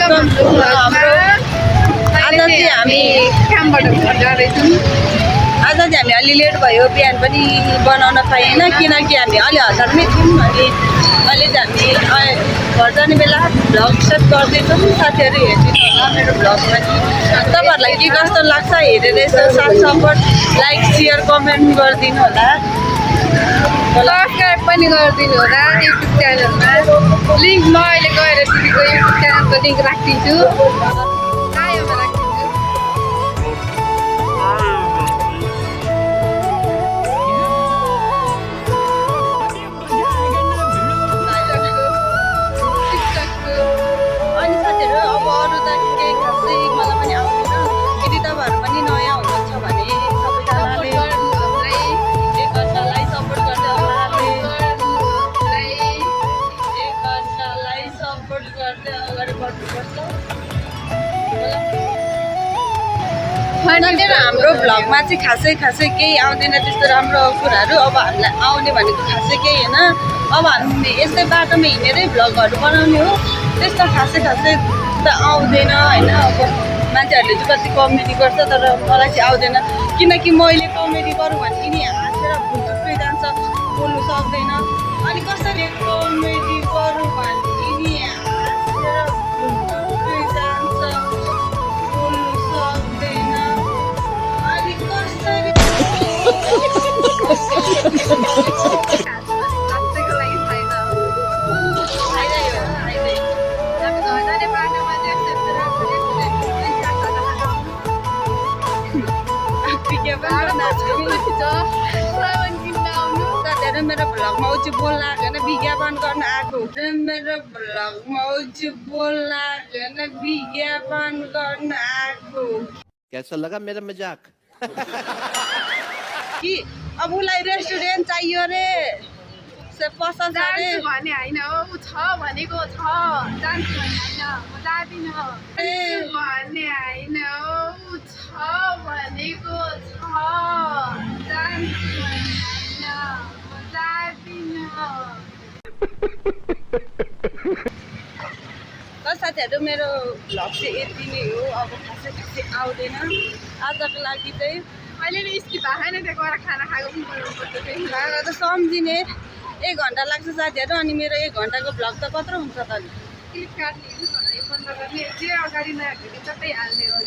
आज चाहिँ हामी अलि लेट भयो बिहान पनि बनाउन पाएन किनकि हामी अलि हतारमै थियौँ अनि अहिले चाहिँ हामी घर जाने बेला भ्लग सेट गर्दैछौँ साथीहरू हेरिदिनु होला मेरो भ्लगमा तपाईँहरूलाई के कस्तो लाग्छ हेरेर यसो साथ सपोर्ट लाइक सेयर कमेन्ट गरिदिनु होला सब्सक्राइब पनि गरिदिनु होला युट्युब च्यानलमा लिङ्क म अहिले गएर दिदीको युट्युब च्यानलको लिङ्क राखिदिन्छु हाम्रो भ्लगमा चाहिँ खासै केही आउँदैन त्यस्तो राम्रो कुराहरू अब हामीलाई आउने भनेको खासै केही होइन अब हामी यस्तै बाटोमा हिँडेरै भ्लगहरू बनाउने हो त्यस्तो खासै त आउँदैन होइन अब मान्छेहरूले चाहिँ कति कमेडी गर्छ तर मलाई चाहिँ आउँदैन किनकि मैले कमेडी गरौँ भने यिनी हाँसेर भुटुक्कै जान्छ बोल्नु सक्दैन अनि कसरी कमेडी गरौँ भने यिनी हाँसेर भुटुक्कै जान्छ बोल्नु सक्दैन अनि कसरी मेरो भ्लगमा आउँछु बोल्न आएको विज्ञापन गर्न आएको मेरो भ्लगमा आउँछु बोल्न आएको विज्ञापन गर्न आएको कैसा लगा मेरा मजाक कि अब उसलाई रेस्टुरेन्ट चाहियो रे पसन्द भने होइन हो छ भनेको छ जान्छु भने होइन म जाँदिनँ भन्ने होइन हो छ भनेको छ जान्छु साथीहरू मेरो भ्लग चाहिँ यति नै हो अब खासै आउँदैन आजको लागि चाहिँ अहिले स्किप भएन त्यो गएर खाना खाएको पनि खाना त सम्झिने 1 घन्टा लाग्छ साथीहरू अनि मेरो 1 घन्टाको भ्लग त कत्रो हुन्छ त फ्लिपकार्ट लिनु 15 गर्ने जे अगाडि नहेर्ने सबै हाल्ने हो